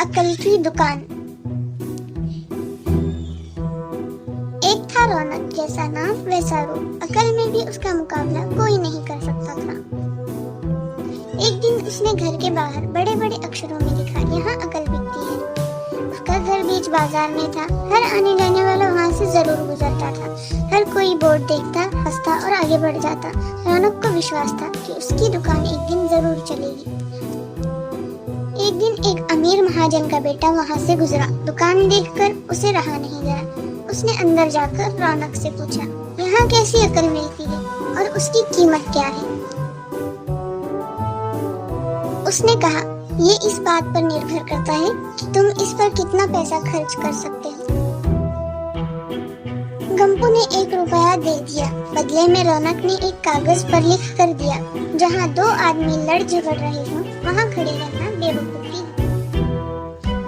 अकल की दुकान। एक था रौनक, जैसा नाम वैसा रूप, अकल में भी उसका मुकाबला कोई नहीं कर सकता था। एक दिन उसने घर के बाहर बड़े बड़े अक्षरों में लिखा, यहाँ अकल बिकती है। उसका घर बीच बाजार में था। हर आने जाने वाला वहाँ से जरूर गुजरता था। हर कोई बोर्ड देखता, हंसता और आगे बढ़ जाता। रौनक को विश्वास था कि उसकी दुकान एक दिन जरूर चलेगी। एक दिन एक अमीर महाजन का बेटा वहाँ से गुजरा। दुकान देखकर उसे रहा नहीं गया। उसने अंदर जाकर रौनक से पूछा, यहाँ कैसी अकल मिलती है और उसकी कीमत क्या है? उसने कहा, ये इस बात पर निर्भर करता है कि तुम इस पर कितना पैसा खर्च कर सकते हो। गंपू ने 1 रुपया दे दिया। बदले में रौनक ने एक कागज पर लिख कर दिया, जहाँ 2 आदमी लड़ झगड़ रहे हों, वहाँ खड़े रहना बेवकूफी है।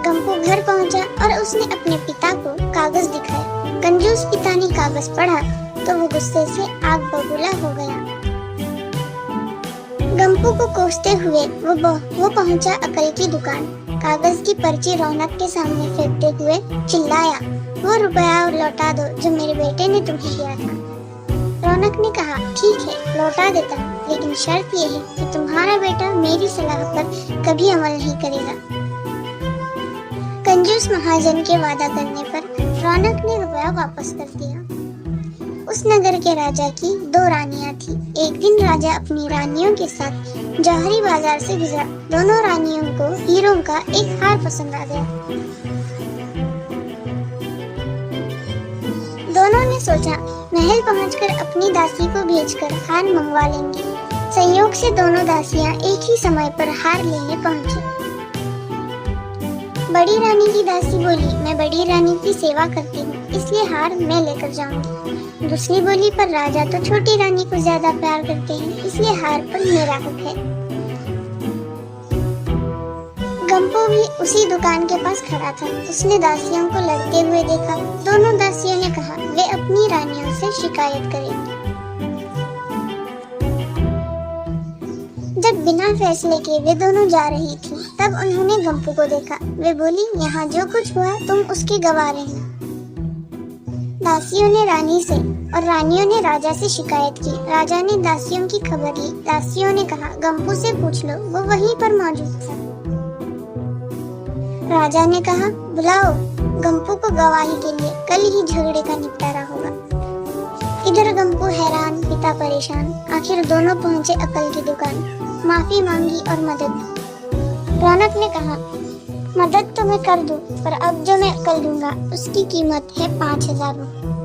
गंपू घर पहुँचा और उसने अपने पिता को कागज दिखाया। कंजूस पिता ने कागज पढ़ा तो वो गुस्से से आग बबूला हो गया। गंपू को कोसते हुए वो पहुँचा अकल की दुकान। कागज की पर्ची रौनक के सामने फेंकते हुए चिल्लाया, वो रुपया लौटा दो जो मेरे बेटे ने तुम्हें दिया था। रौनक ने कहा, ठीक है, लौटा देता हूँ, लेकिन शर्त ये है कि तुम्हारा बेटा मेरी सलाह पर कभी अमल नहीं करेगा। कंजूस महाजन के वादा करने पर रौनक ने रुपया वापस कर दिया। उस नगर के राजा की 2 रानियां थी। एक दिन राजा अपनी रानियों के साथ जौहरी बाजार से गुजरा। दोनों रानियों को हीरों का एक हार पसंद आ गया। दोनों ने सोचा, महल पहुंचकर अपनी दासी को भेजकर हार मंगवा लेंगे। संयोग से दोनों दासियां एक ही समय पर हार लेने पहुंची। बड़ी रानी की दासी बोली, मैं बड़ी रानी की सेवा करती हूँ, इसलिए हार मैं लेकर जाऊंगी। दूसरी बोली, पर राजा तो छोटी रानी को ज्यादा प्यार करते हैं, इसलिए हार पर मेरा हक है। गंपू भी उसी दुकान के पास खड़ा था। उसने दासियों को लड़ते हुए देखा। दोनों दासियों ने कहा, वे अपनी रानियों से शिकायत करेंगी। जब बिना फैसले के वे दोनों जा रही थी, तब उन्होंने गंपू को देखा। वे बोली, यहाँ जो कुछ हुआ तुम उसके गवाह रहना। दासियों ने रानी से और रानियों ने राजा से शिकायत की। राजा ने दासियों की खबर ली। दासियों ने कहा, गंपू से पूछ लो, वो वहीं पर मौजूद था। राजा ने कहा, बुलाओ गंपू को गवाही के लिए, कल ही झगड़े का निपटारा होगा। इधर गंपू हैरान, पिता परेशान। आखिर दोनों पहुंचे अकल की दुकान। माफी मांगी और मदद। रौनक ने कहा, मदद तो मैं कर दूं, पर अब जो मैं अकल दूंगा उसकी कीमत है 5000 रुपये।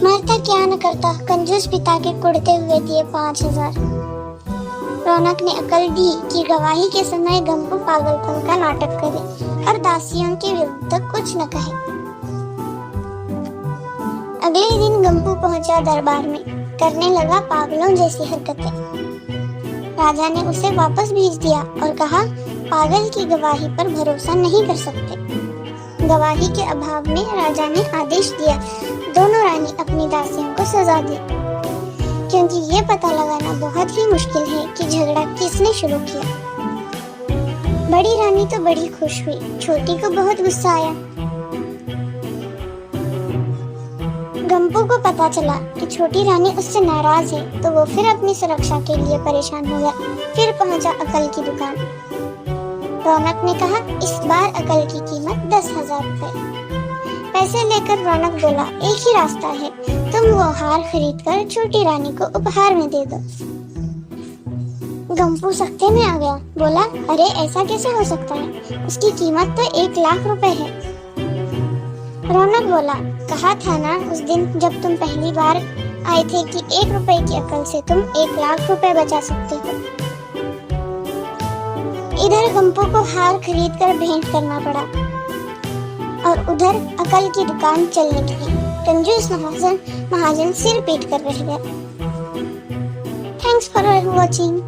मरता क्या न करता, कंजूस पिता के कुड़ते हुए दिए 5000। रौनक ने अकल दी कि गवाही के समय गंपू पागलपन का नाटक करे और दासियों के विरुद्ध कुछ न कहे। अगले दिन गंपू पहुंचा दरबार में, करने लगा पागलों जैसी हरकतें। राजा ने उसे वापस भेज दिया और कहा, पागल की गवाही पर भरोसा नहीं कर सकते। गवाही के अभाव में राजा ने आदेश दिया, दोनों रानी अपनी दासियों को सजा दी, क्योंकि ये पता लगाना बहुत ही मुश्किल है कि झगड़ा किसने शुरू किया। बड़ी रानी तो बड़ी खुश हुई, छोटी को बहुत गुस्सा आया। गंपू को पता चला कि छोटी रानी उससे नाराज है, तो वो फिर अपनी सुरक्षा के लिए परेशान हो गया। फिर पहुंचा अकल की दुकान। रौनक ने कहा, इस बार अकल की कीमत 10,000 रुपए। पैसे लेकर रौनक बोला, एक ही रास्ता है, तुम वो हार खरीद कर छोटी रानी को उपहार में दे दो। गंपू सख्ते में आ गया, बोला, अरे ऐसा कैसे हो सकता है, उसकी कीमत तो 1 लाख रुपए है। रौनक बोला, कहा था ना उस दिन जब तुम पहली बार आए थे कि 1 रुपए की अकल से तुम 1 लाख रुपए बचा सकते हो। इधर गंपू को हार खरीद कर भेंट करना पड़ा और उधर अकल की दुकान चलने लगी। कंजूस महाजन सिर पीट कर रह गया। Thanks for watching.